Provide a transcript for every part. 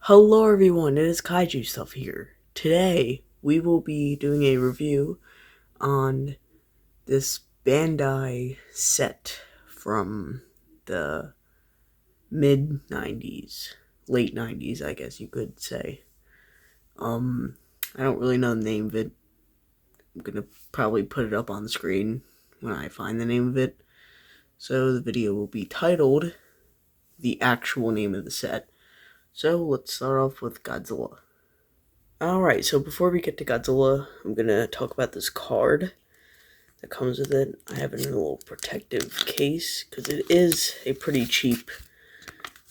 Hello everyone, it is Kaiju Stuff here. Today, we will be doing a review on this Bandai set from the mid-90s, late 90s, I guess you could say. I don't really know the name of it. I'm gonna probably put it up on the screen when I find the name of it. So the video will be titled the actual name of the set. So let's start off with Godzilla. Alright, so before we get to Godzilla, I'm going to talk about this card that comes with it. I have it in a little protective case, because it is a pretty cheap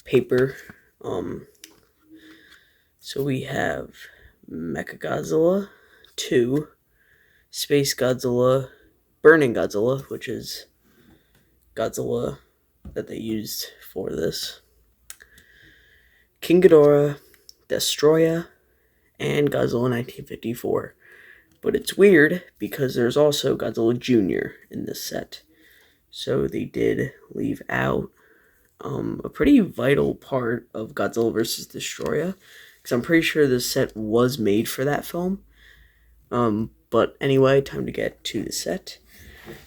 paper. So we have Mechagodzilla 2, Space Godzilla, Burning Godzilla, which is Godzilla that they used for this, King Ghidorah, Destroya, and Godzilla 1954. But it's weird because there's also Godzilla Jr. in this set. So they did leave out a pretty vital part of Godzilla vs. Destroya, because I'm pretty sure this set was made for that film. But anyway, time to get to the set.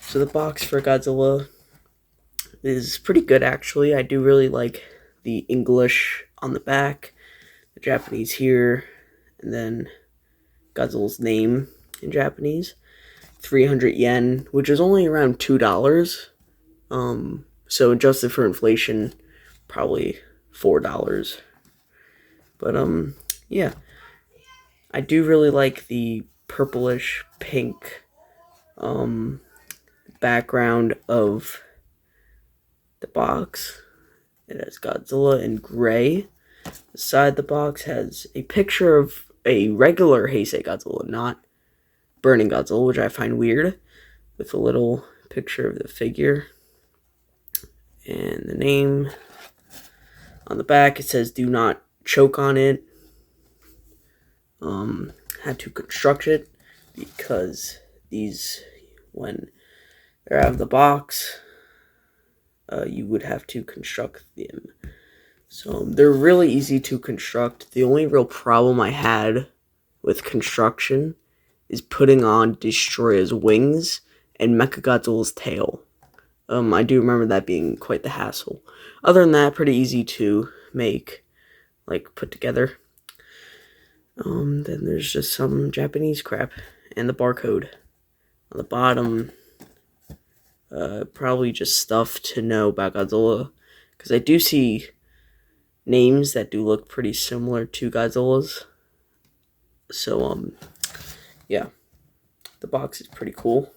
So the box for Godzilla is pretty good, actually. I do really like the English on the back, the Japanese here, and then Godzilla's name in Japanese. 300 yen, which is only around $2. So adjusted for inflation, probably $4. But yeah, I do really like the purplish pink background of the box. It has Godzilla in gray. The side of the box has a picture of a regular Heisei Godzilla, not Burning Godzilla, which I find weird, with a little picture of the figure. And the name on the back, it says do not choke on it. Had to construct it because these, when they're out of the box, you would have to construct them. So they're really easy to construct. The only real problem I had with construction is putting on Destroya's wings and Mechagodzilla's tail. I do remember that being quite the hassle. Other than that, pretty easy to make, put together. Then there's just some Japanese crap and the barcode on the bottom. Probably just stuff to know about Godzilla, because I do see names that do look pretty similar to Godzilla's. So yeah, the box is pretty cool.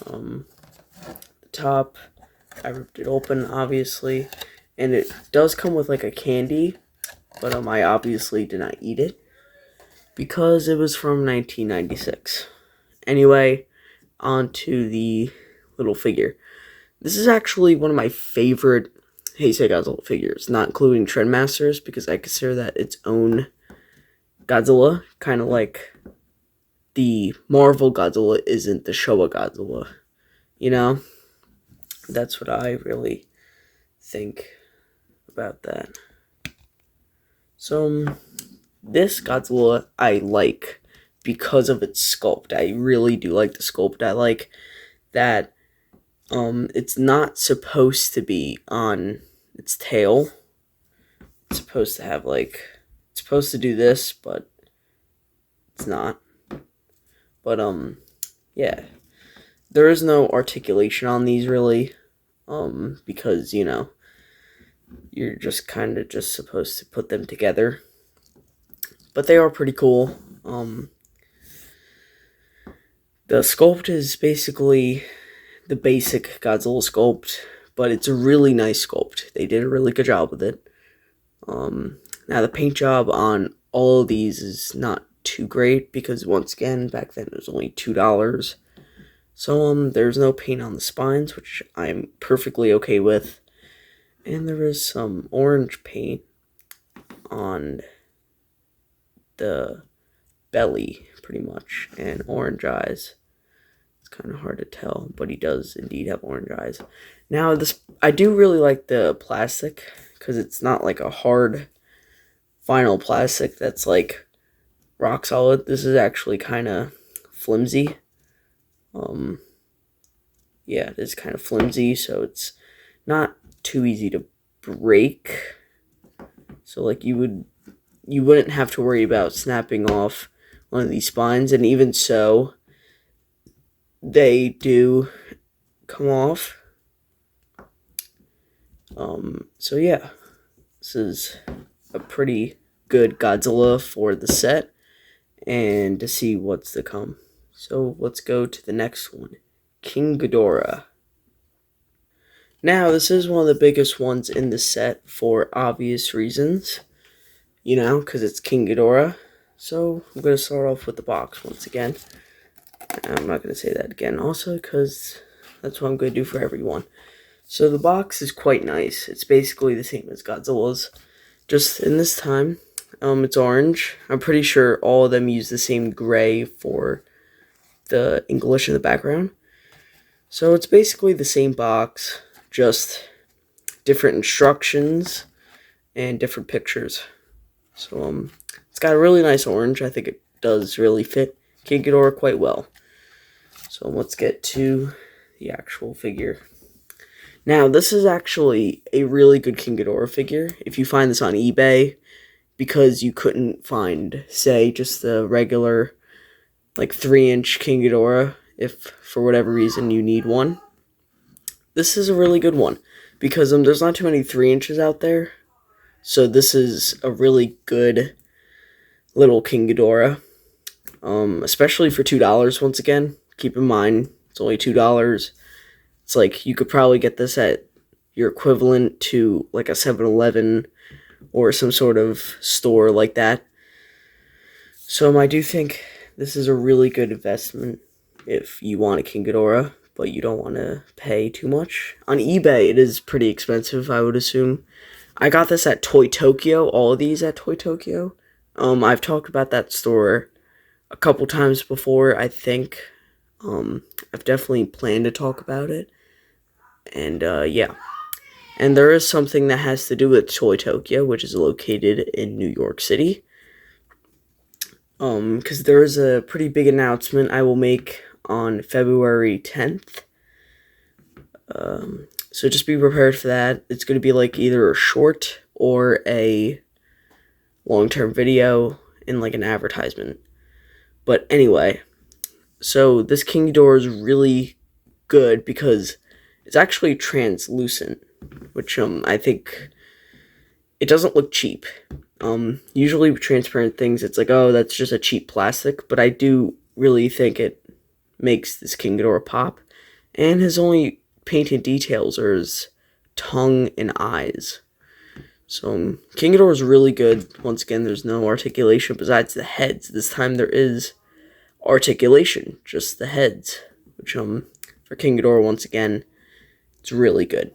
The top, I ripped it open, obviously, and it does come with like a candy, but I obviously did not eat it because it was from 1996. Anyway, on to the little figure. This is actually one of my favorite Heisei Godzilla figures, not including Trendmasters, because I consider that its own Godzilla, kind of like the Marvel Godzilla isn't the Showa Godzilla, you know? That's what I really think about that. So, this Godzilla I like because of its sculpt. I really do like the sculpt. I like that it's not supposed to be on its tail. It's supposed to have it's supposed to do this, but it's not. But yeah, there is no articulation on these really, because you're just kind of just supposed to put them together. But they are pretty cool. The sculpt is basically the basic Godzilla sculpt, but it's a really nice sculpt. They did a really good job with it. Now the paint job on all of these is not too great, because once again, back then it was only $2. So there's no paint on the spines, which I'm perfectly okay with. And there is some orange paint on the belly, pretty much, and orange eyes. It's kind of hard to tell, but he does indeed have orange eyes. Now, I do really like the plastic, because it's not like a hard vinyl plastic that's like rock solid. This is actually kind of flimsy. Yeah, it is kind of flimsy, so it's not too easy to break. So like you wouldn't have to worry about snapping off one of these spines, and even so, they do come off. So yeah, this is a pretty good Godzilla for the set, and to see what's to come. So let's go to the next one, King Ghidorah. Now, this is one of the biggest ones in the set for obvious reasons, because it's King Ghidorah. So I'm going to start off with the box once again. I'm not going to say that again also, because that's what I'm going to do for everyone. So the box is quite nice. It's basically the same as Godzilla's, just in this time, it's orange. I'm pretty sure all of them use the same gray for the English in the background. So it's basically the same box, just different instructions and different pictures. So it's got a really nice orange. I think it does really fit King Ghidorah quite well. So let's get to the actual figure. Now, this is actually a really good King Ghidorah figure. If you find this on eBay, because you couldn't find, say, just the regular, like 3-inch King Ghidorah, if for whatever reason you need one, this is a really good one, because there's not too many 3 inches out there. So this is a really good little King Ghidorah, especially for $2. Once again, keep in mind it's only $2. It's like you could probably get this at your equivalent to like a 7-Eleven or some sort of store like that. So I do think this is a really good investment if you want a King Ghidorah, but you don't want to pay too much. On eBay, it is pretty expensive, I would assume. I got this at Toy Tokyo, all of these at Toy Tokyo. I've talked about that store a couple times before, I think. I've definitely planned to talk about it. And, yeah. And there is something that has to do with Toy Tokyo, which is located in New York City. Because there is a pretty big announcement I will make on February 10th. So just be prepared for that. It's going to be like either a short or a long-term video in like an advertisement. But anyway, so this King Ghidorah is really good because it's actually translucent, which I think it doesn't look cheap. Usually with transparent things, it's like, oh, that's just a cheap plastic, but I do really think it makes this King Ghidorah pop. And his only painted details are his tongue and eyes. So King Ghidorah is really good. Once again, there's no articulation besides the heads. This time there is articulation, just the heads, which for King Ghidorah, once again, it's really good.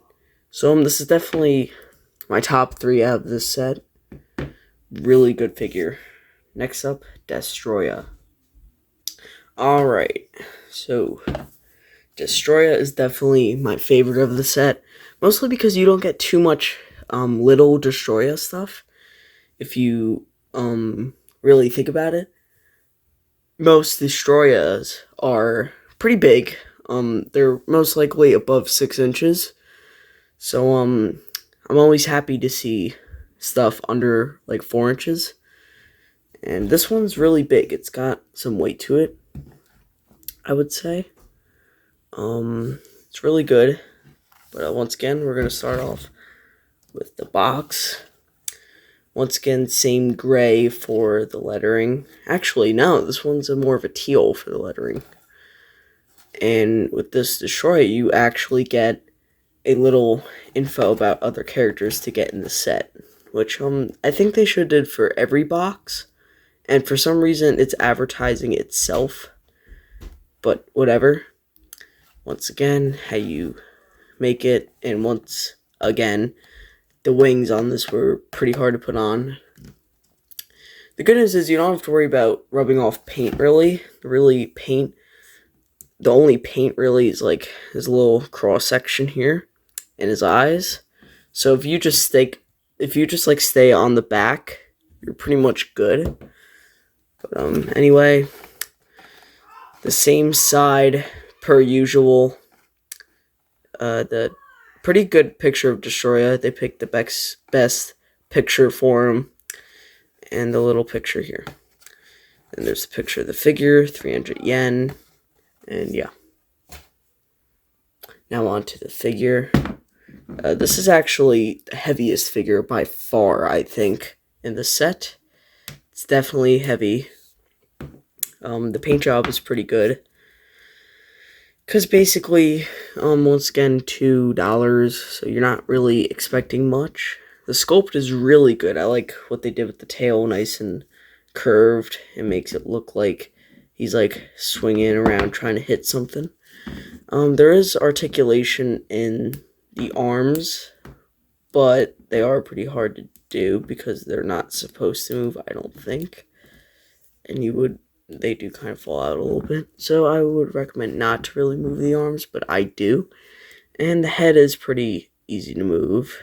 So this is definitely my top 3 out of this set. Really good figure. Next up, Destroya. Alright, so Destroya is definitely my favorite of the set, mostly because you don't get too much little Destroya stuff. If you really think about it, most Destroyas are pretty big. They're most likely above 6 inches. So I'm always happy to see stuff under like 4 inches. And this one's really big. It's got some weight to it, I would say. It's really good. But once again, we're going to start off with the box. Once again, same gray for the lettering. Actually, no, this one's more of a teal for the lettering. And with this Destroyer, you actually get a little info about other characters to get in the set, which I think they should have did for every box. And for some reason, it's advertising itself. But whatever. Once again, how you make it. And once again, the wings on this were pretty hard to put on. The good news is you don't have to worry about rubbing off paint, really. The only paint really is like his little cross section here and his eyes. So if you just stay on the back you're pretty much good. But anyway, the same side per usual. The pretty good picture of Destroya. They picked the best picture for him, and the little picture here. And there's the picture of the figure, 300 yen, and yeah. Now on to the figure. This is actually the heaviest figure by far, I think, in the set. It's definitely heavy. The paint job is pretty good. Because basically, once again, $2, so you're not really expecting much. The sculpt is really good. I like what they did with the tail, nice and curved. It makes it look like he's like swinging around trying to hit something. There is articulation in the arms, but they are pretty hard to do because they're not supposed to move, I don't think. And they do kind of fall out a little bit. So I would recommend not to really move the arms, but I do. And the head is pretty easy to move.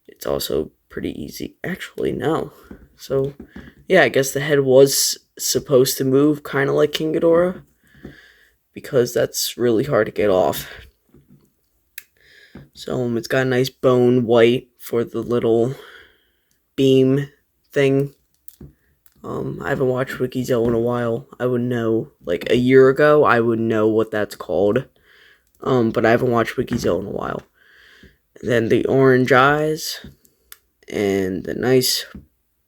It's also pretty easy. Actually, no. So, yeah, I guess the head was supposed to move, kind of like King Ghidorah, because that's really hard to get off. So, it's got a nice bone white for the little beam thing. I haven't watched Wikizilla in a while. I would know, like a year ago, I would know what that's called. But I haven't watched Wikizilla in a while. And then the orange eyes, and the nice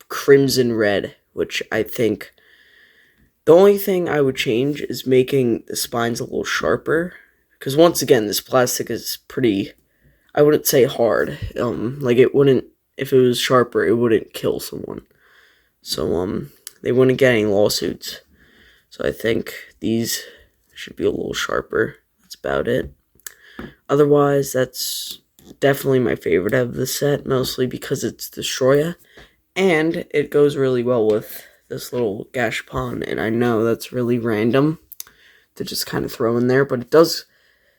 crimson red, which I think the only thing I would change is making the spines a little sharper. Because once again, this plastic is pretty, I wouldn't say hard. Like it wouldn't, if it was sharper, it wouldn't kill someone. So, they wouldn't get any lawsuits. So I think these should be a little sharper. That's about it. Otherwise, that's definitely my favorite of the set, mostly because it's Destroya. And it goes really well with this little Gashapon. And I know that's really random to just kind of throw in there, but it does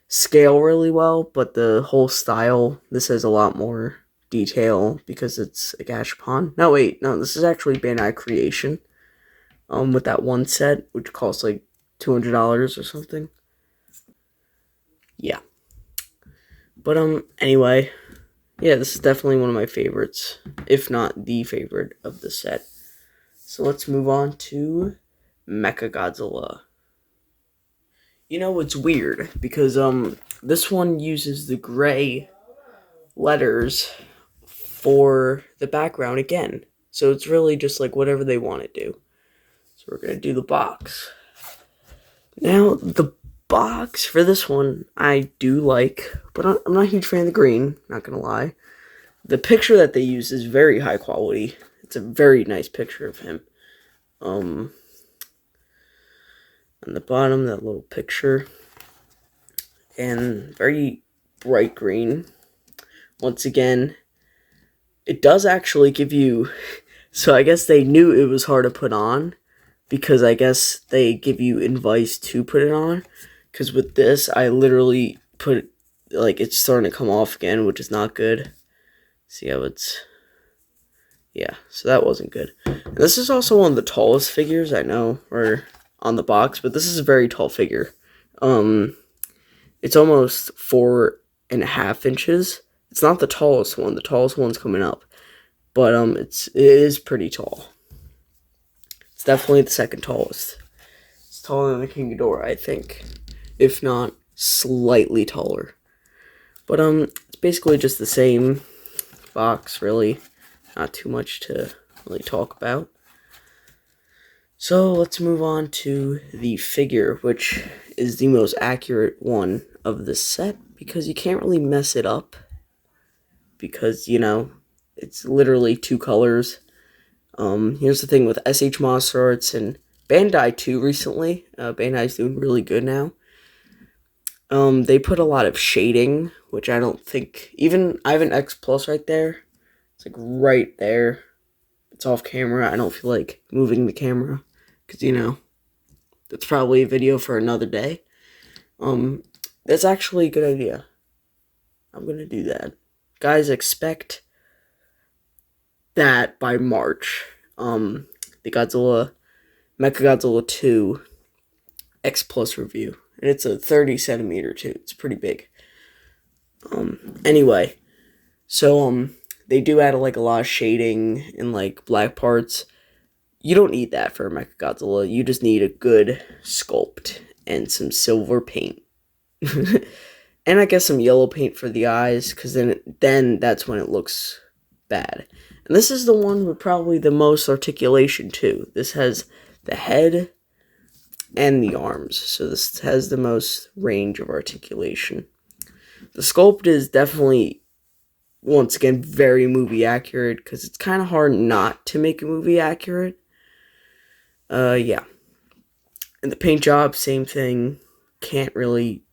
scale really well. But the whole style, this has a lot more detail because it's a Gashapon. No, wait, no, this is actually Bandai Creation. With that one set, which costs like $200 or something. Yeah. But anyway, yeah, this is definitely one of my favorites, if not the favorite of the set. So let's move on to Mechagodzilla. You know, it's weird because this one uses the gray letters for the background again. So it's really just like whatever they want to do. So we're going to do the box. Now, the box for this one I do like, but I'm not a huge fan of the green, not going to lie. The picture that they use is very high quality. It's a very nice picture of him. On the bottom, that little picture. And very bright green. Once again, it does actually give you... So I guess they knew it was hard to put on, because I guess they give you advice to put it on. Because with this, I literally put, like, it's starting to come off again, which is not good. See how it's... Yeah, so that wasn't good. And this is also one of the tallest figures, I know, or on the box, but this is a very tall figure. It's almost 4.5 inches. It's not the tallest one. The tallest one's coming up. But it is pretty tall. It's definitely the second tallest. It's taller than the King Ghidorah, I think. If not, slightly taller. But it's basically just the same box, really. Not too much to really talk about. So let's move on to the figure, which is the most accurate one of the set, because you can't really mess it up. Because, you know, it's literally two colors. Here's the thing with SH Monster Arts and Bandai too recently. Bandai's doing really good now. They put a lot of shading, which I don't think... Even, I have an X Plus right there. It's like right there. It's off camera. I don't feel like moving the camera. Because, you know, that's probably a video for another day. That's actually a good idea. I'm going to do that. Guys, expect that by March. The Mechagodzilla 2 X Plus review. And it's a 30 centimeter too. It's pretty big. Anyway, so they do add like a lot of shading and like black parts. You don't need that for a Mechagodzilla. You just need a good sculpt and some silver paint. And I guess some yellow paint for the eyes, because then that's when it looks bad. And this is the one with probably the most articulation too. This has the head and the arms, so this has the most range of articulation. The sculpt is definitely, once again, very movie accurate, because it's kind of hard not to make a movie accurate. Yeah. And the paint job, same thing. Can't really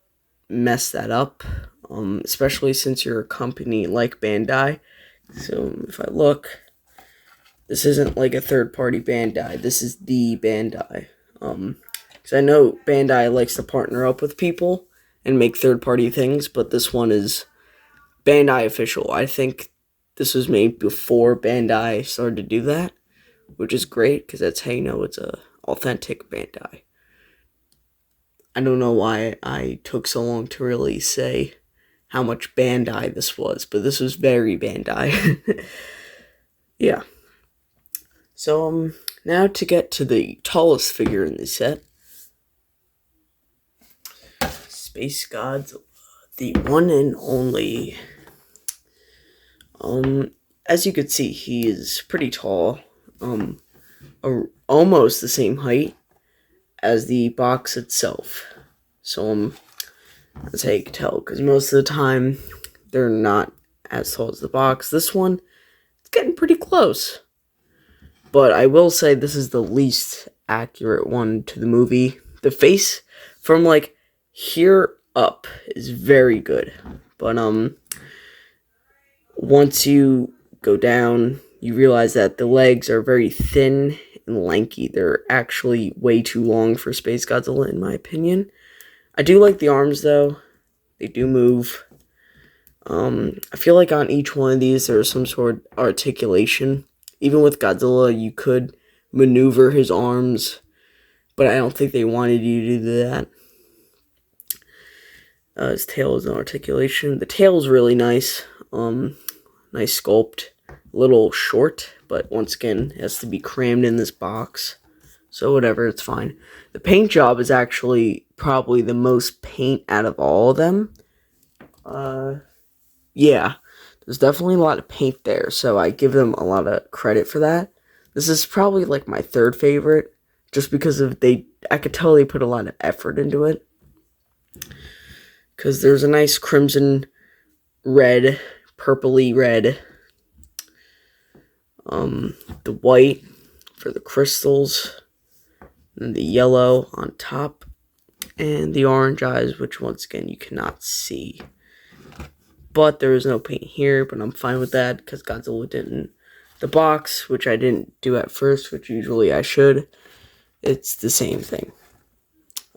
mess that up, especially since you're a company like Bandai. So if I look, this isn't like a third-party Bandai. This is the Bandai. Because I know Bandai likes to partner up with people and make third-party things, but this one is Bandai official. I think this was made before Bandai started to do that, which is great, because that's how you know it's a authentic Bandai. I don't know why I took so long to really say how much Bandai this was, but this was very Bandai. Yeah. So, now to get to the tallest figure in the set. Space Godzilla, the one and only. As you can see, he is pretty tall. Almost the same height as the box itself. So, that's how you can tell, because most of the time, they're not as tall as the box. This one, it's getting pretty close. But I will say this is the least accurate one to the movie. The face, from like here up, is very good. But once you go down, you realize that the legs are very thin and lanky. They're actually way too long for Space Godzilla, in my opinion. I do like the arms, though. They do move. I feel like on each one of these, there's some sort of articulation. Even with Godzilla, you could maneuver his arms, but I don't think they wanted you to do that. His tail is no articulation. The tail is really nice. Nice sculpt. A little short, but once again, it has to be crammed in this box. So whatever, it's fine. The paint job is actually probably the most paint out of all of them. Yeah, there's definitely a lot of paint there, so I give them a lot of credit for that. This is probably like my third favorite, just because I could tell they put a lot of effort into it. Because there's a nice crimson red, purpley red. The white for the crystals, and the yellow on top, and the orange eyes, which once again you cannot see. But there is no paint here, but I'm fine with that, because Godzilla didn't. The box, which I didn't do at first, which usually I should, it's the same thing.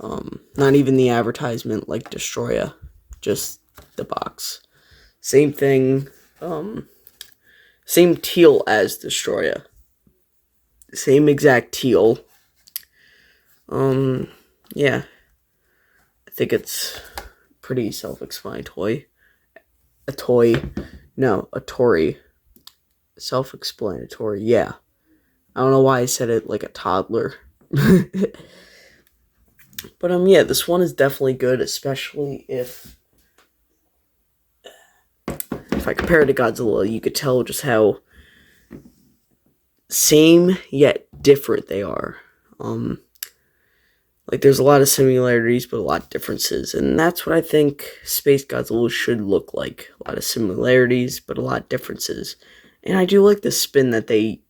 Not even the advertisement like Destroya, just the box. Same thing, same teal as Destroya. Same exact teal. Yeah. I think it's pretty self-explanatory. A Tory. Self-explanatory, yeah. I don't know why I said it like a toddler. But, yeah, this one is definitely good, especially if I compare it to Godzilla, you could tell just how same yet different they are. Like, there's a lot of similarities, but a lot of differences, and that's what I think Space Godzilla should look like. A lot of similarities, but a lot of differences. And I do like the spin that they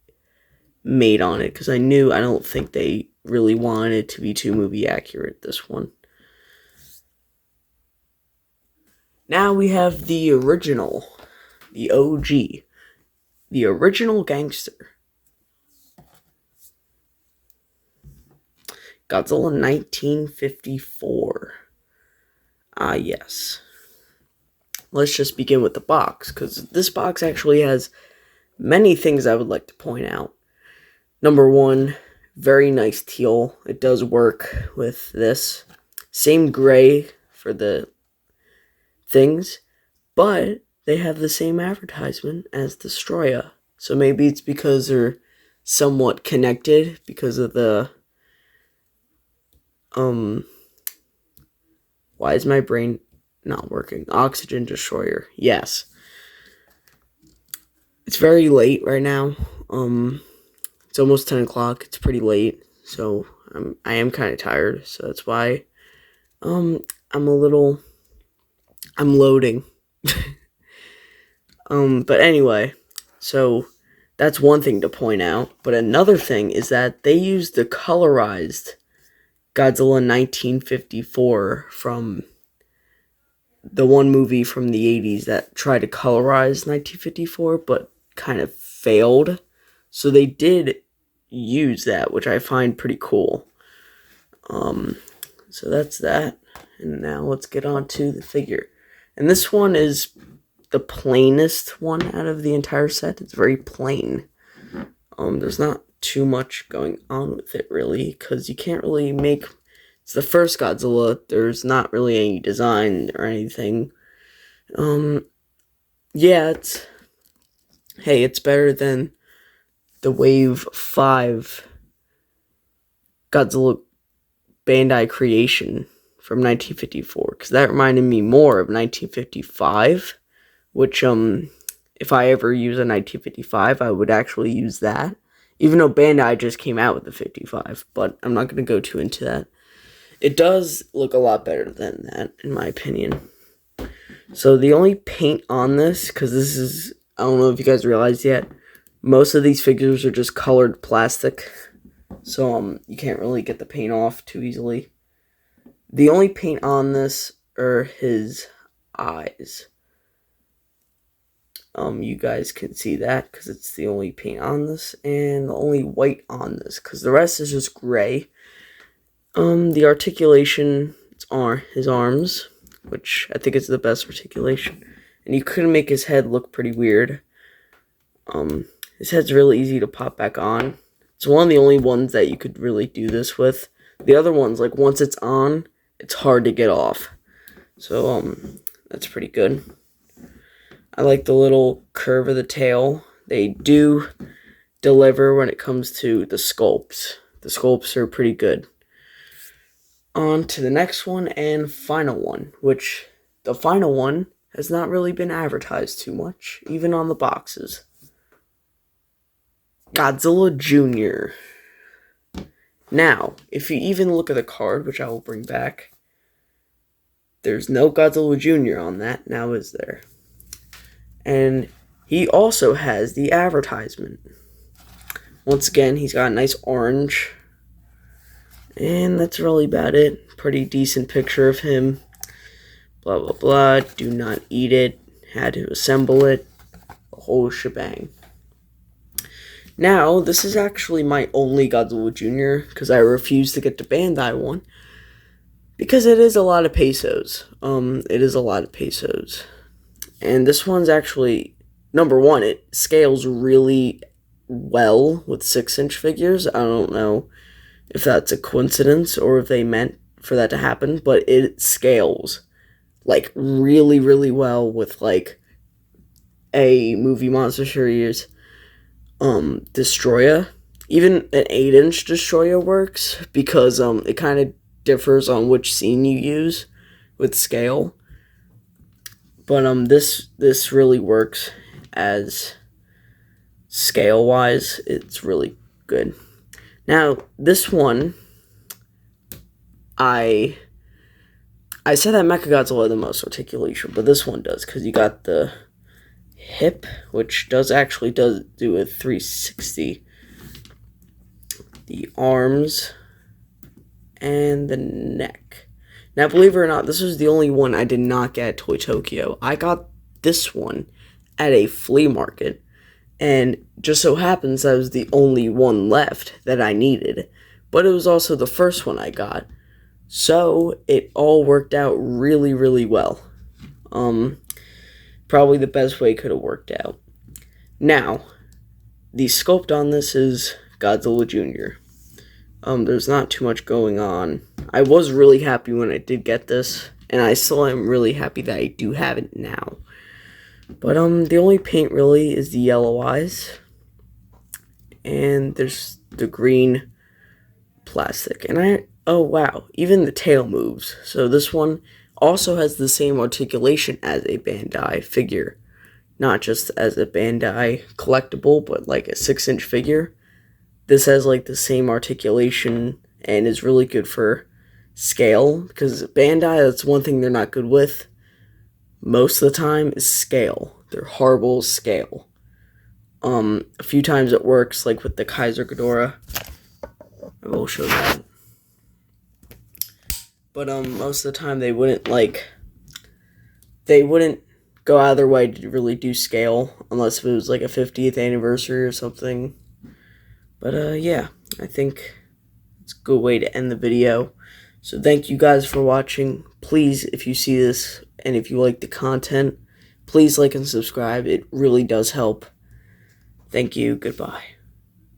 made on it, because I don't think they really wanted it to be too movie accurate, this one. Now we have the original, the OG, the original gangster. Godzilla 1954. Ah, yes. Let's just begin with the box, because this box actually has many things I would like to point out. Number one, very nice teal. It does work with this. Same gray for the things, but they have the same advertisement as Destroya. So maybe it's because they're somewhat connected because of the why is my brain not working? Oxygen Destroyer. Yes. It's very late right now. It's almost 10 o'clock. It's pretty late. So I am kind of tired. So that's why I'm loading. But anyway, so that's one thing to point out. But another thing is that they used the colorized Godzilla 1954 from the one movie from the 80s that tried to colorize 1954 but kind of failed. So they did use that, which I find pretty cool. So that's that. And now let's get on to the figure. And this one is the plainest one out of the entire set. It's very plain. There's not too much going on with it, really, because you can't really make... It's the first Godzilla. There's not really any design or anything. Yeah, it's better than the Wave 5 Godzilla Bandai creation from 1954, because that reminded me more of 1955, which, if I ever use a 1955, I would actually use that, even though Bandai just came out with the 55, but I'm not going to go too into that. It does look a lot better than that, in my opinion. So the only paint on this, because this is, I don't know if you guys realized yet, most of these figures are just colored plastic, so you can't really get the paint off too easily. The only paint on this are his eyes. You guys can see that because it's the only paint on this, and the only white on this, because the rest is just gray. The articulation are his arms, which I think is the best articulation. And you could make his head look pretty weird. His head's really easy to pop back on. It's one of the only ones that you could really do this with. The other ones, like once it's on, it's hard to get off. So, that's pretty good. I like the little curve of the tail. They do deliver when it comes to the sculpts. The sculpts are pretty good. On to the next one and final one, which the final one has not really been advertised too much, even on the boxes. Godzilla Jr. Now, if you even look at the card, which I will bring back, there's no Godzilla Jr. on that, now is there? And he also has the advertisement. Once again, he's got a nice orange. And that's really about it. Pretty decent picture of him. Blah, blah, blah. Do not eat it. Had to assemble it. The whole shebang. Now, this is actually my only Godzilla Jr. because I refuse to get the Bandai one. Because it is a lot of pesos. It is a lot of pesos. And this one's actually, number one, it scales really well with 6-inch figures. I don't know if that's a coincidence or if they meant for that to happen, but it scales like really, really well with like a movie monster series Destroya. Even an 8-inch Destroya works because it kind of differs on which scene you use with scale. But this really works as scale wise. It's really good. Now, this one, I said that Mechagodzilla had the most articulation, but this one does, because you got the hip, which does do a 360, the arms, and the neck. Now, believe it or not, this was the only one I did not get at Toy Tokyo. I got this one at a flea market. And just so happens that was the only one left that I needed. But it was also the first one I got. So it all worked out really, really well. Probably the best way it could have worked out. Now, the sculpt on this is Godzilla Jr. There's not too much going on. I was really happy when I did get this, and I still am really happy that I do have it now. But the only paint really is the yellow eyes, and there's the green plastic. And oh wow, even the tail moves. So this one also has the same articulation as a Bandai figure, not just as a Bandai collectible, but like a 6-inch figure. This has like the same articulation and is really good for scale, because Bandai, that's one thing they're not good with most of the time, is scale. They're horrible scale. A few times it works, like with the Kaiser Ghidorah. I will show that. But most of the time they wouldn't go out of their way to really do scale, unless it was like a 50th anniversary or something. But yeah, I think it's a good way to end the video. So thank you guys for watching. Please, if you see this and if you like the content, please like and subscribe. It really does help. Thank you. Goodbye.